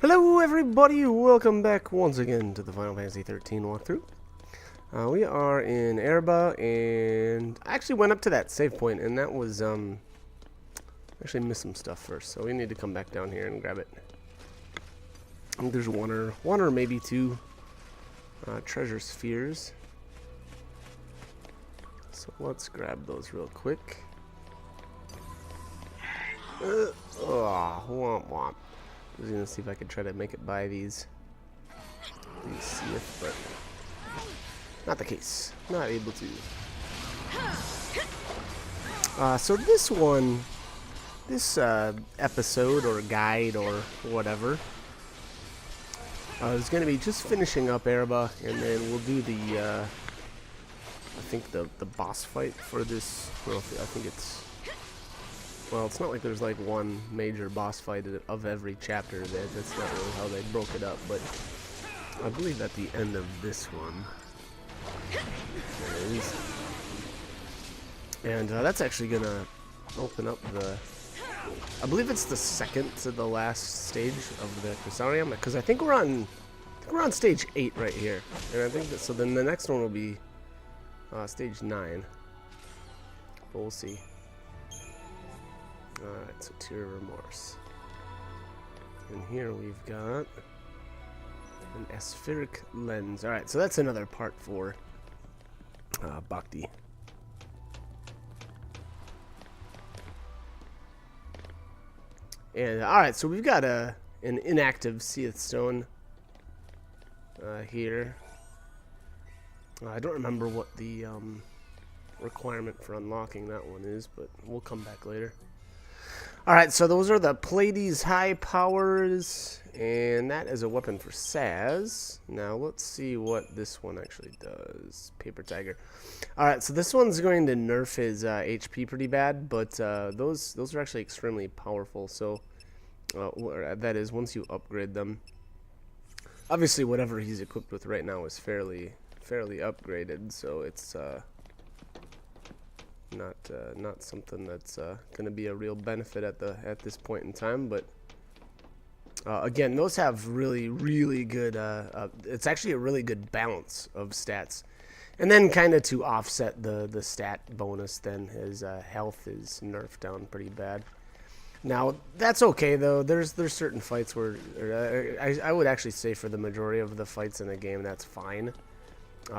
Hello everybody, welcome back once again to the Final Fantasy 13 walkthrough. We are in Erba, and I actually went up to that save point, and that was, actually missed some stuff first, so we need to come back down here and grab it. I think there's one or maybe two treasure spheres. So let's grab those real quick. Womp womp. I was gonna see if I could try to make it by these Seath, but not the case. Not able to. So this one, this episode or guide or whatever, is gonna be just finishing up Erba, and then we'll do the I think the boss fight for this. Well, I think it's. Well, it's not like there's like one major boss fight of every chapter. That's not really how they broke it up, but I believe at the end of this one there is. And that's actually gonna open up the. I believe it's the second to the last stage of the Crystallium, because I think we're on stage 8 right here, and I think that so. Then the next one will be stage 9, but we'll see. Alright, so Tear of Remorse. And here we've got an aspheric lens. Alright, so that's another part for Bhakti. And alright, so we've got an inactive Seath Stone here. I don't remember what the requirement for unlocking that one is, but we'll come back later. Alright, so those are the Pleiades High Powers, and that is a weapon for Sazh. Now let's see what this one actually does. Paper Tiger. Alright, so this one's going to nerf his HP pretty bad, but those are actually extremely powerful, so that is once you upgrade them. Obviously whatever he's equipped with right now is fairly upgraded, so it's not something that's going to be a real benefit at this point in time, but again, those have really good. It's actually a really good balance of stats, and then kind of to offset the stat bonus, then his health is nerfed down pretty bad. Now that's okay though. There's certain fights where I would actually say for the majority of the fights in the game that's fine.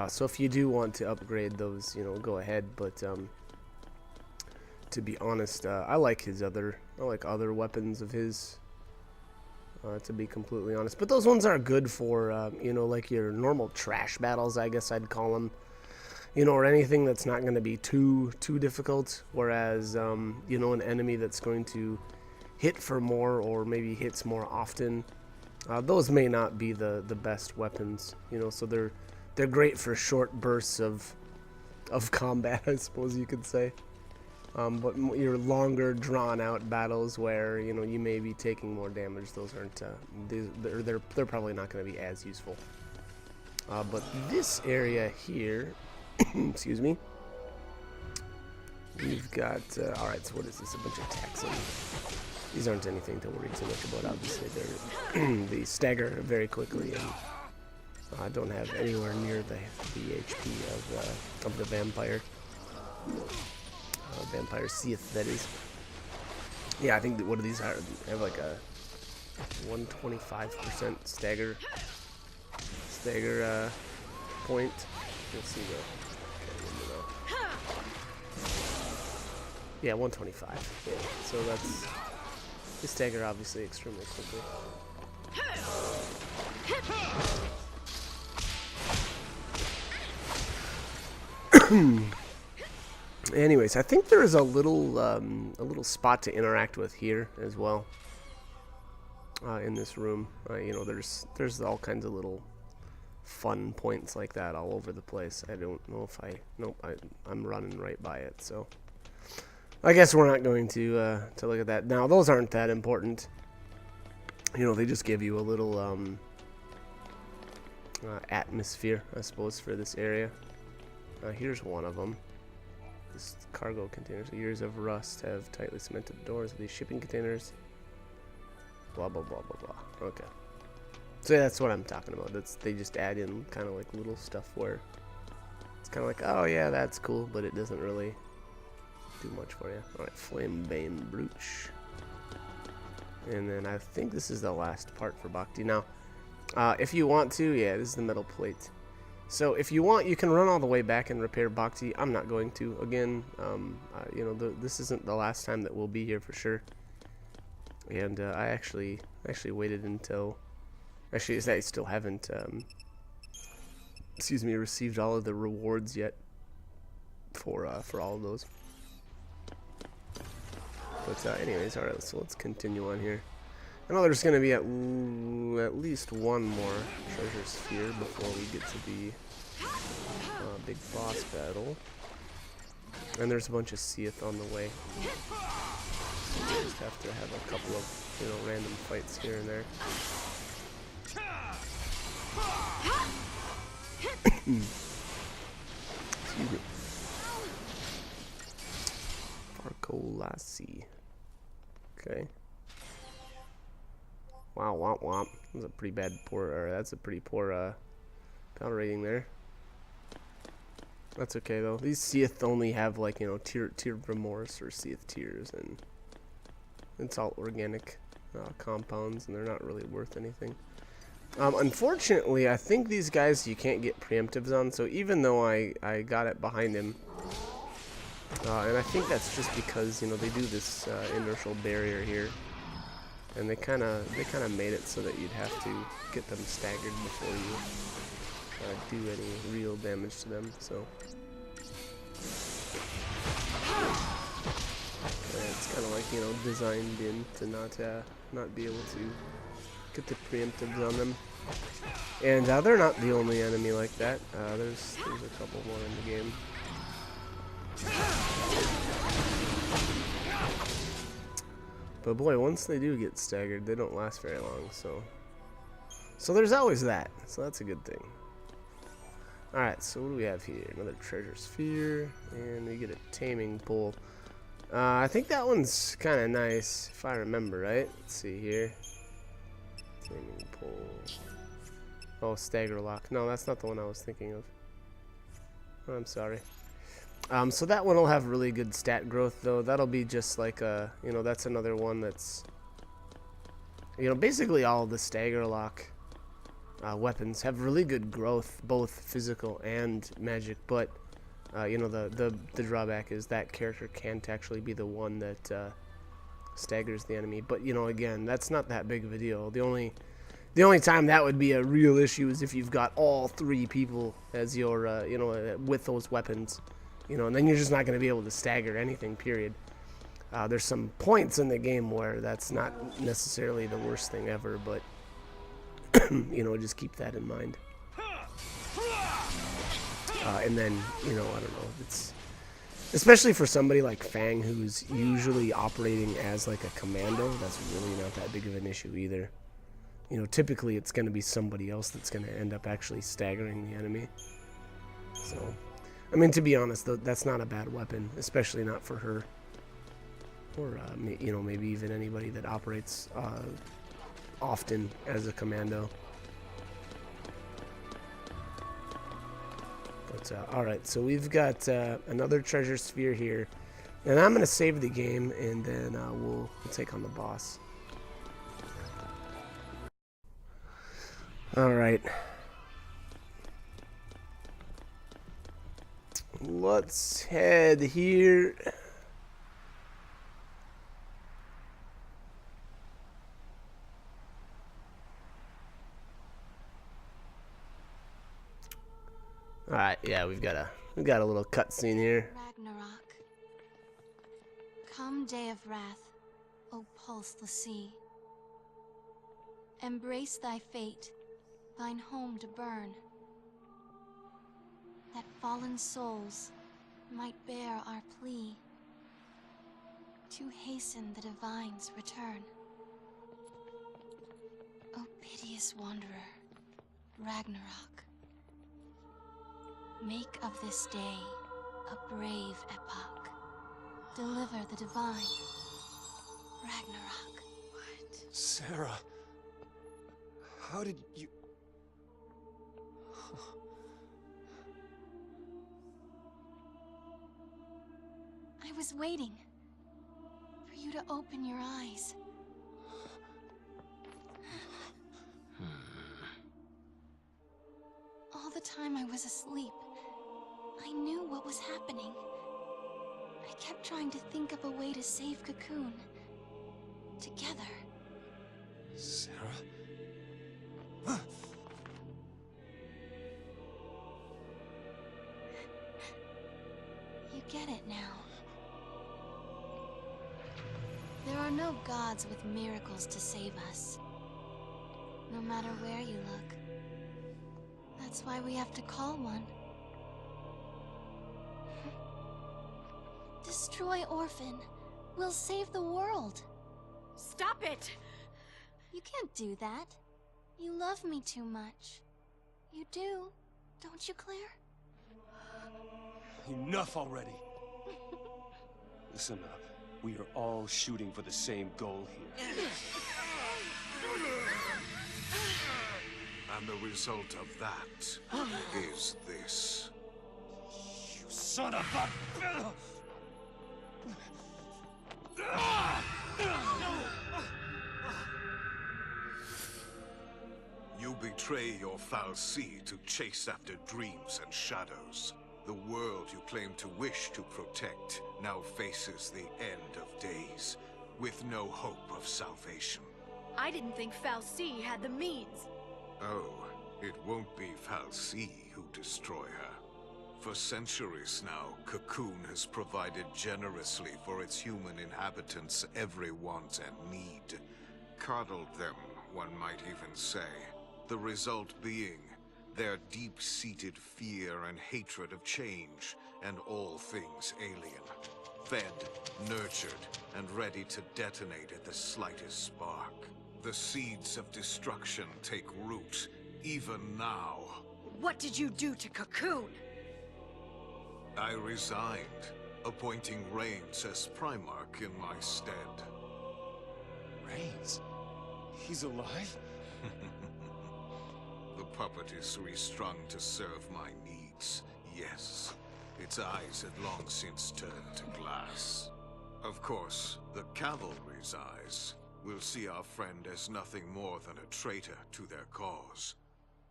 So if you do want to upgrade those, go ahead, but to be honest, I like other weapons of his, to be completely honest. But those ones are good for, like your normal trash battles, I guess I'd call them. Or anything that's not going to be too difficult. Whereas, an enemy that's going to hit for more or maybe hits more often, those may not be the best weapons. So they're great for short bursts of combat, I suppose you could say. But your longer, drawn-out battles where you may be taking more damage, those aren't. They're probably not going to be as useful. But this area here, excuse me, we've got. All right, so what is this? A bunch of Taxxon. These aren't anything to worry too much about. Obviously, they stagger very quickly, and don't have anywhere near the HP of the vampire. Vampire Seath, that is. Yeah, I think that one of these have like a 125% stagger point. You'll see yeah, 125. Yeah, so that's they stagger obviously extremely quickly. Anyways, I think there is a little spot to interact with here as well. In this room, there's all kinds of little fun points like that all over the place. I don't know if I'm running right by it, so I guess we're not going to look at that now. Those aren't that important. They just give you a little atmosphere, I suppose, for this area. Here's one of them. This cargo containers. Years of rust have tightly cemented doors of these shipping containers. Blah blah blah blah blah. Okay. So that's what I'm talking about. They just add in kind of like little stuff where it's kind of like, oh yeah, that's cool, but it doesn't really do much for you. All right, Flamebane Brooch. And then I think this is the last part for Bhakti. Now, if you want to, yeah, this is the metal plate. So if you want, you can run all the way back and repair Bhakti. I'm not going to. Again, you know, this isn't the last time that we'll be here for sure. And I actually waited until, actually, I still haven't, excuse me, received all of the rewards yet for all of those. But anyways, all right, so let's continue on here. I know there's going to be at least one more treasure sphere before we get to the big boss battle. And there's a bunch of Seath on the way. So we just have to have a couple of, you know, random fights here and there. Excuse me. Farkolasi. Okay. Wow, womp womp. That's a pretty bad that's a pretty poor power rating there. That's okay though. These Seath only have like, you know, tear remorse or Seath tears, and it's all organic compounds, and they're not really worth anything. Unfortunately, I think these guys you can't get preemptives on, so even though I got it behind him, and I think that's just because, you know, they do this inertial barrier here, and they kind of made it so that you'd have to get them staggered before you do any real damage to them. So it's kind of like, you know, designed in to not be able to get the preemptives on them. And they're not the only enemy like that. There's a couple more in the game. But boy, once they do get staggered, they don't last very long. So there's always that. So that's a good thing. All right, so what do we have here? Another treasure sphere, and we get a taming pole. I think that one's kind of nice, if I remember right. Let's see here. Taming pole. Oh, stagger lock. No, that's not the one I was thinking of. Oh, I'm sorry. So that one will have really good stat growth, though. That'll be just like a, you know, that's another one that's, you know, basically all of the stagger lock weapons have really good growth, both physical and magic. But you know, the drawback is that character can't actually be the one that staggers the enemy. But you know, again, that's not that big of a deal. The only time that would be a real issue is if you've got all three people as your, you know, with those weapons. You know, and then you're just not going to be able to stagger anything, period. There's some points in the game where that's not necessarily the worst thing ever, but, you know, just keep that in mind. And then, you know, I don't know, it's, especially for somebody like Fang, who's usually operating as like a commando, that's really not that big of an issue either. You know, typically it's going to be somebody else that's going to end up actually staggering the enemy. So, I mean, to be honest, that's not a bad weapon, especially not for her. Or, you know, maybe even anybody that operates often as a commando. But, alright, so we've got another treasure sphere here. And I'm going to save the game, and then we'll take on the boss. Alright. Let's head here. Alright, yeah, we've got a little cutscene here. Ragnarok. Come, day of wrath, O pulseless sea. Embrace thy fate, thine home to burn, that fallen souls might bear our plea to hasten the divine's return. O piteous wanderer, Ragnarok, make of this day a brave epoch. Deliver the divine, Ragnarok. Sarah, How did you... I was waiting for you to open your eyes. All the time I was asleep, I knew what was happening. I kept trying to think of a way to save Cocoon. Together. Sarah? You get it now. There are no gods with miracles to save us. No matter where you look. That's why we have to call one. Destroy Orphan. We'll save the world. Stop it! You can't do that. You love me too much. You do, don't you, Claire? Enough already. Listen up. We are all shooting for the same goal here. And the result of that is this. You son of a... You betray your fal'Cie to chase after dreams and shadows. The world you claim to wish to protect now faces the end of days, with no hope of salvation. I didn't think fal'Cie had the means. Oh, it won't be fal'Cie who destroy her. For centuries now, Cocoon has provided generously for its human inhabitants every want and need. Coddled them, one might even say. The result being their deep-seated fear and hatred of change and all things alien. Fed, nurtured, and ready to detonate at the slightest spark. The seeds of destruction take root, even now. What did you do to Cocoon? I resigned, appointing Reigns as Primarch in my stead. Reigns? He's alive? The puppet is restrung to serve my needs, yes. Its eyes had long since turned to glass. Of course, the cavalry's eyes will see our friend as nothing more than a traitor to their cause.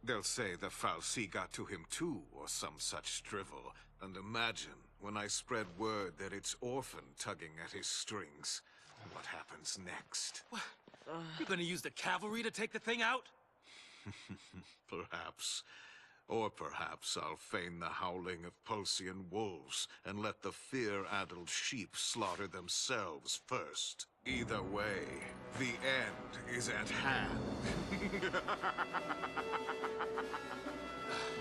They'll say the fal'Cie got to him too, or some such drivel. And imagine, when I spread word that it's Orphan tugging at his strings, what happens next? What? You're gonna use the cavalry to take the thing out? Perhaps. Or perhaps I'll feign the howling of Pulsian wolves and let the fear-addled sheep slaughter themselves first. Either way, the end is at hand.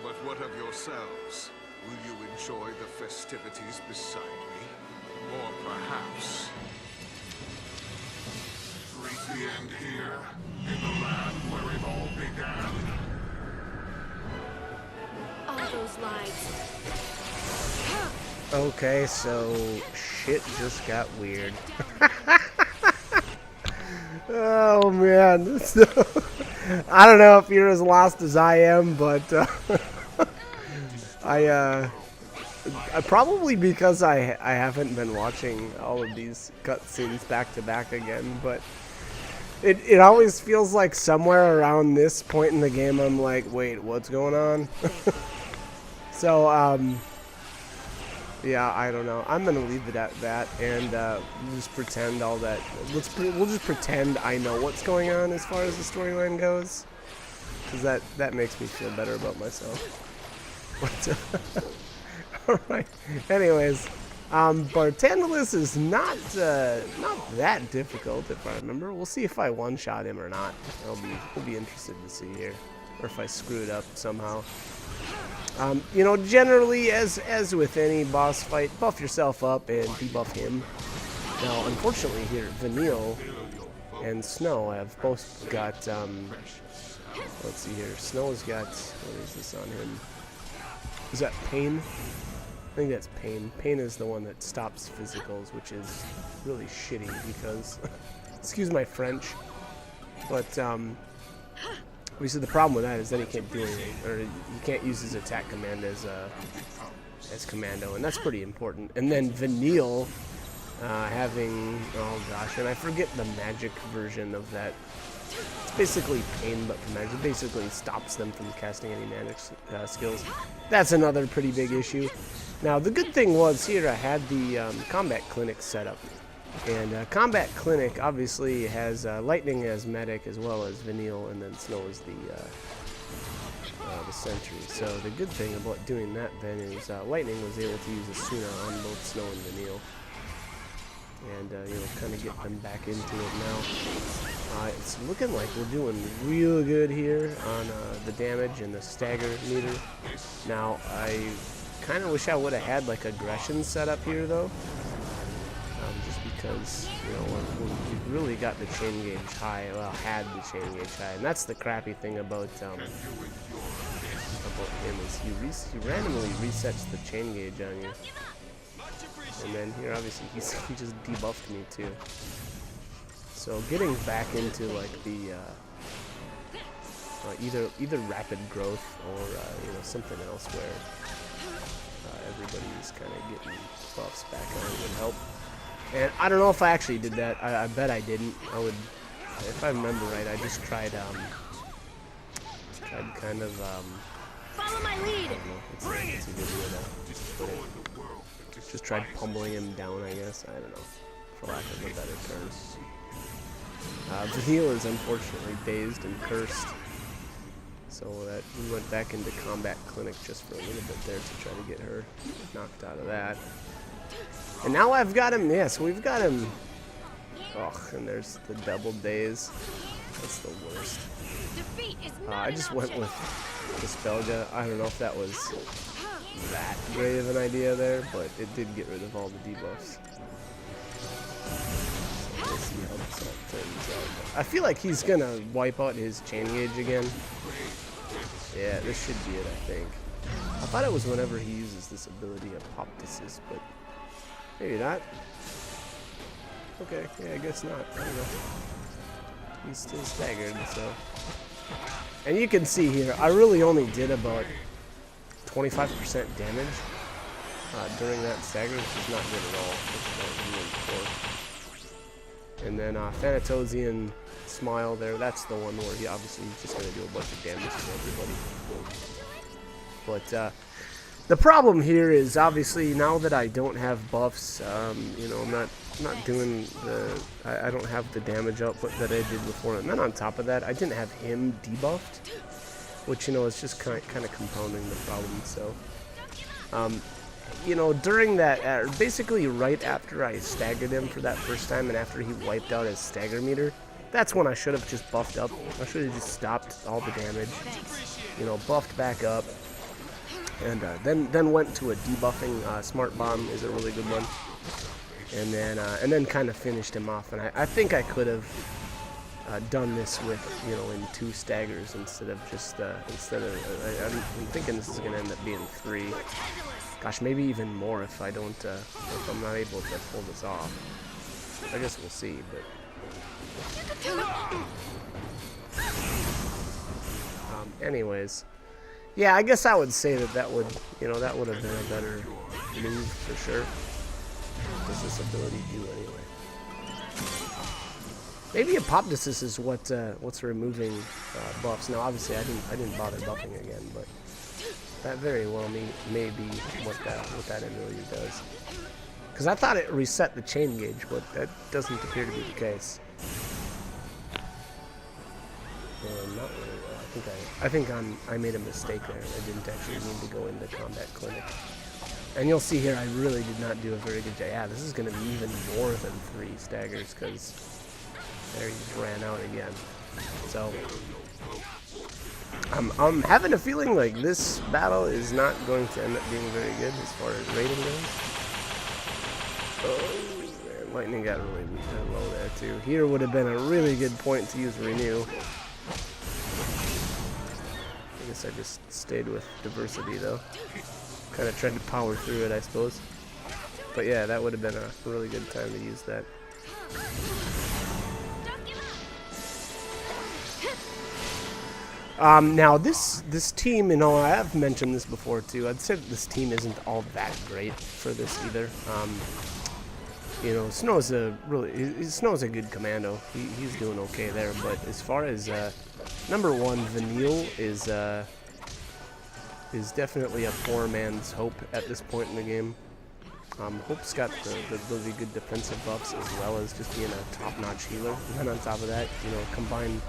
But what of yourselves? Will you enjoy the festivities beside me? Or perhaps... Reach the end here, in the land where it all began. All those lives. Okay, so shit just got weird. Oh man, I don't know if you're as lost as I am, but I probably because I haven't been watching all of these cutscenes back to back again, but it always feels like somewhere around this point in the game I'm like, wait, what's going on? So yeah, I don't know. I'm gonna leave it at that and just pretend all that. We'll just pretend I know what's going on as far as the storyline goes, because that makes me feel better about myself. All right. Anyways, Bartandalus is not that difficult if I remember. We'll see if I one-shot him or not. We'll be interested to see here, or if I screw it up somehow. You know, generally, as with any boss fight, buff yourself up and debuff him. Now, unfortunately here, Vanille and Snow have both got, let's see here, Snow's got, what is this on him? Is that Pain? I think that's Pain. Pain is the one that stops physicals, which is really shitty because, excuse my French, but, Obviously, the problem with that is then he can't do anything, or he can't use his attack command as commando, and that's pretty important. And then Vanille having, oh gosh, and I forget the magic version of that. It's basically pain, but for magic. It basically stops them from casting any magic skills. That's another pretty big issue. Now, the good thing was here I had the combat clinic set up. And Combat Clinic obviously has Lightning as medic as well as Vanille, and then Snow is the sentry. So the good thing about doing that then is Lightning was able to use Asuna on both Snow and Vanille. And you know, kind of get them back into it now. It's looking like we're doing real good here on the damage and the stagger meter. Now, I kind of wish I would have had like aggression set up here though. Just because, you know, we've really got the chain gauge high, well, had the chain gauge high, and that's the crappy thing about him is he randomly resets the chain gauge on you, and then here obviously he just debuffed me too. So getting back into like the either rapid growth or you know, something else where everybody's kind of getting buffs back on would help. And I don't know if I actually did that. I bet I didn't. I would, if I remember right, I just tried kind of Follow my lead. I don't know. It's a good way to just tried pummeling him down, I guess. I don't know, for lack of a better term. Vanille is unfortunately dazed and cursed, so that we went back into Combat Clinic just for a little bit there to try to get her knocked out of that. And now I've got him, yeah, so we've got him. Oh, and there's the double daze. That's the worst. I just went with Dispelga. I don't know if that was that great of an idea there, but it did get rid of all the debuffs. So we'll see how this all turns out. I feel like he's gonna wipe out his chain gauge again. Yeah, this should be it, I think. I thought it was whenever he uses this ability Apoptosis, but maybe not. Okay, yeah, I guess not. I don't know. He's still staggered, so. And you can see here, I really only did about 25% damage during that stagger, which is not good at all. And then Thanatosian Smile there, that's the one where he obviously he's just going to do a bunch of damage to everybody. But the problem here is obviously now that I don't have buffs, you know, I'm not doing the, I don't have the damage output that I did before, and then on top of that, I didn't have him debuffed, which, you know, is just kind of compounding the problem. So, you know, during that, basically right after I staggered him for that first time, and after he wiped out his stagger meter, that's when I should have just buffed up. I should have just stopped all the damage, you know, buffed back up. And then went to a debuffing Smart Bomb is a really good one, and then kind of finished him off. And I think I could have done this with, you know, in 2 staggers instead of just I'm thinking this is gonna end up being 3. Gosh, maybe even more if I don't if I'm not able to pull this off. I guess we'll see. But anyways. Yeah, I guess I would say that would, you know, that would have been a better move for sure. What does this ability do anyway? Maybe Apoptosis is what's removing buffs. Now, obviously, I didn't bother buffing again, but that very well may be what that ability does. Because I thought it reset the chain gauge, but that doesn't appear to be the case. Not really. I think I made a mistake there. I didn't actually mean to go into Combat Clinic. And you'll see here, I really did not do a very good job. Yeah, this is going to be even more than 3 staggers, because there he just ran out again. So I'm having a feeling like this battle is not going to end up being very good as far as rating goes. Oh man, Lightning got really low there too. Here would have been a really good point to use Renew. I guess I just stayed with Diversity though. Kind of tried to power through it, I suppose. But yeah, that would have been a really good time to use that. Now this team, you know, I have mentioned this before too. I'd say that this team isn't all that great for this either. You know, Snow's a good commando. He's doing okay there. But as far as number one, Vanille is definitely a poor man's Hope at this point in the game. Hope's got the really good defensive buffs as well as just being a top-notch healer. And then on top of that, you know, combine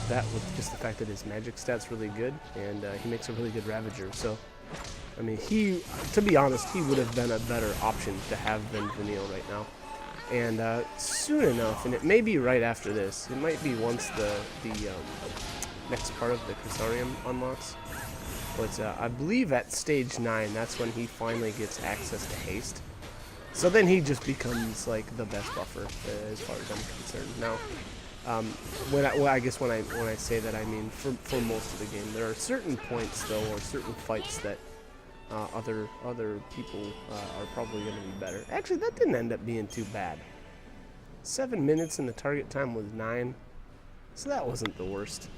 that with just the fact that his magic stat's really good, and he makes a really good Ravager. So, I mean, to be honest, he would have been a better option to have than Vanille right now. And soon enough, and it may be right after this, it might be once the next part of the Crystarium unlocks. But I believe at stage 9, that's when he finally gets access to haste. So then he just becomes like the best buffer as far as I'm concerned. Now, I guess when I say that, I mean for most of the game. There are certain points though, or certain fights that other people are probably going to be better. Actually, that didn't end up being too bad. 7 minutes and the target time was 9, so that wasn't the worst.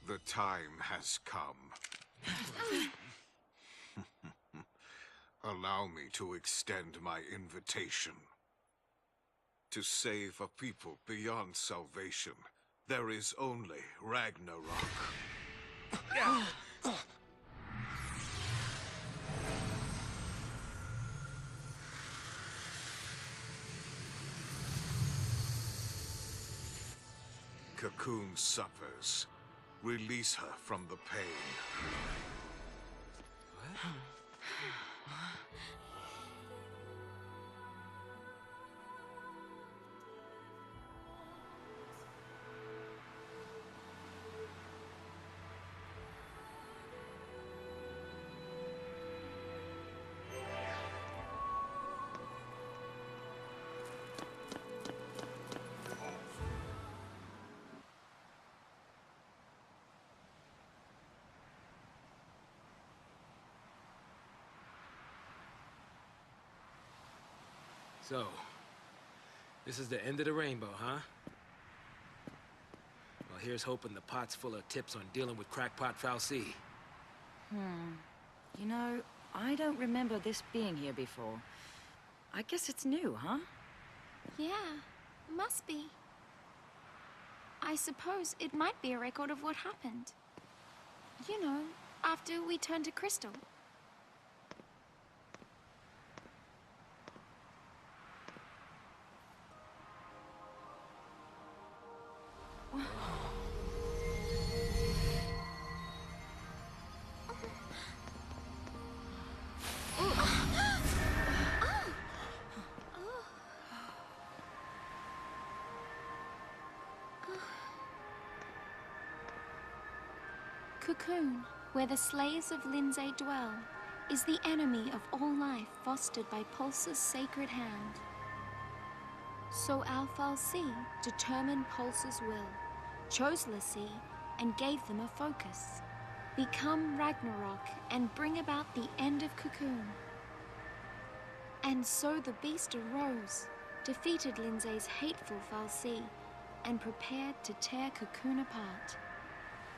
The time has come. Allow me to extend my invitation. To save a people beyond salvation, there is only Ragnarok. Cocoon suffers. Release her from the pain. So, this is the end of the rainbow, huh? Well, here's hoping the pot's full of tips on dealing with crackpot Fal'Cie. You know, I don't remember this being here before. I guess it's new, huh? Yeah, must be. I suppose it might be a record of what happened. You know, after we turned to crystal. Cocoon, where the slayers of Lindsay dwell, is the enemy of all life fostered by Pulse's sacred hand. So our Fal'Cie determined Pulse's will, chose l'Cie, and gave them a focus. Become Ragnarok and bring about the end of Cocoon. And so the beast arose, defeated Lindsay's hateful Fal'Cie, and prepared to tear Cocoon apart.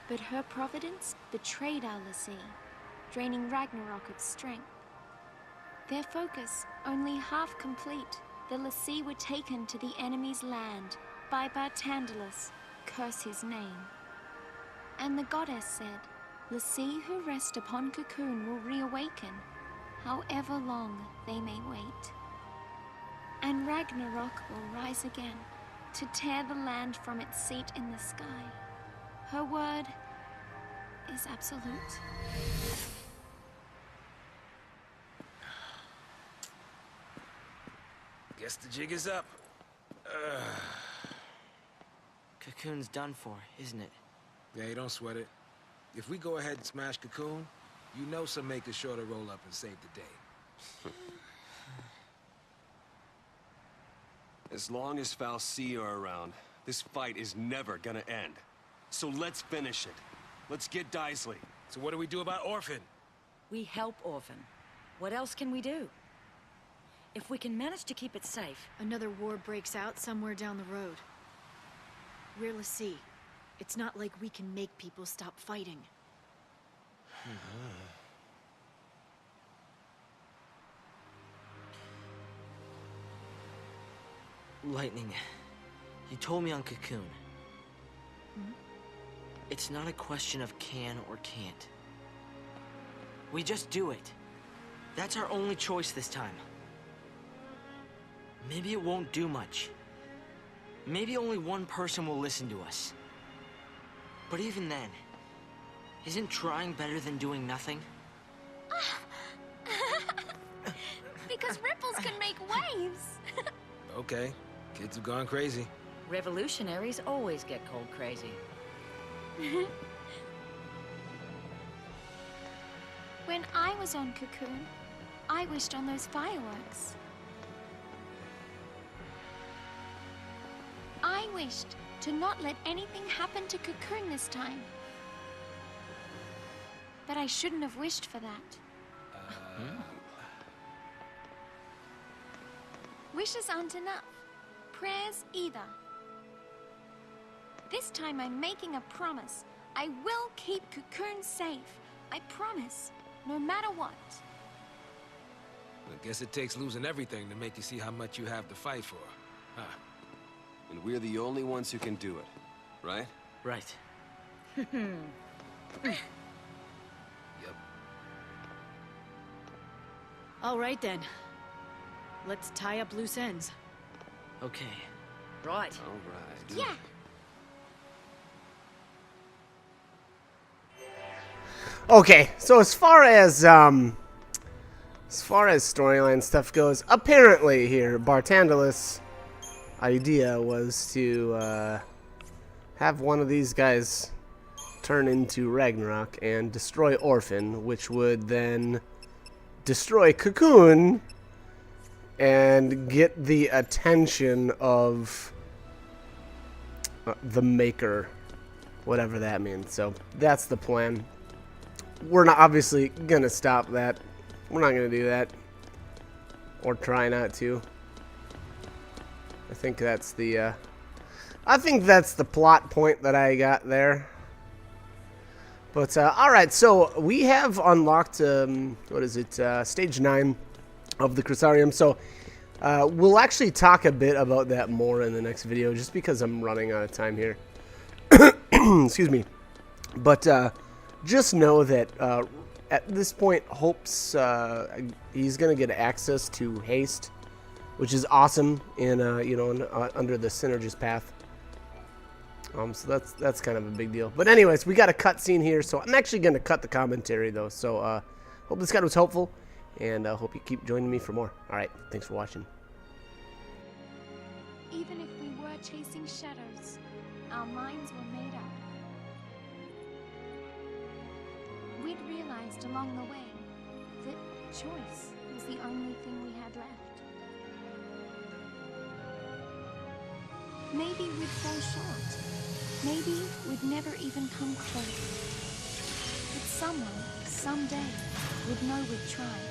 But her providence betrayed our l'Cie, draining Ragnarok of strength. Their focus only half complete, the l'Cie were taken to the enemy's land by Barthandelus, curse his name. And the goddess said, l'Cie who rest upon Cocoon will reawaken, however long they may wait. And Ragnarok will rise again, to tear the land from its seat in the sky. Her word is absolute. Guess the jig is up. Cocoon's done for, isn't it? Yeah, don't sweat it. If we go ahead and smash Cocoon, you know some make is sure to roll up and save the day. As long as Fal'Cie are around, this fight is never gonna end. So let's finish it. Let's get Daisley. So what do we do about Orphan? We help Orphan. What else can we do? If we can manage to keep it safe... Another war breaks out somewhere down the road. We're l'Cie. It's not like we can make people stop fighting. Lightning, you told me on Cocoon. It's not a question of can or can't. We just do it. That's our only choice this time. Maybe it won't do much. Maybe only one person will listen to us. But even then, isn't trying better than doing nothing? Because ripples can make waves. Okay, kids have gone crazy. Revolutionaries always get cold crazy. When I was on Cocoon, I wished on those fireworks. I wished to not let anything happen to Cocoon this time. But I shouldn't have wished for that. Wishes aren't enough. Prayers either. This time I'm making a promise. I will keep Cocoon safe. I promise. No matter what. I guess it takes losing everything to make you see how much you have to fight for. Huh. And we're the only ones who can do it, right? Right. Yep. All right then. Let's tie up loose ends. Okay. Right. All right. Yeah. Okay, so as far as storyline stuff goes, apparently here Barthandelus' idea was to have one of these guys turn into Ragnarok and destroy Orphan, which would then destroy Cocoon and get the attention of the Maker, whatever that means. So that's the plan. We're not obviously gonna stop that. We're not gonna do that, or try not to. I think that's the plot point that I got there. But all right, so we have unlocked what is it? Stage 9 of the Crusarium. So we'll actually talk a bit about that more in the next video, just because I'm running out of time here. Excuse me. But just know that at this point, Hope's he's gonna get access to haste, which is awesome in under the Synergist path. So that's kind of a big deal. But anyways, we got a cutscene here, so I'm actually gonna cut the commentary though. So hope this guide was helpful, and hope you keep joining me for more. All right, thanks for watching. Even if we were chasing shadows, our minds were made up. We'd realized along the way that choice was the only thing we had left. Maybe we'd fall short. Maybe we'd never even come close. But someone, someday, would know we'd tried.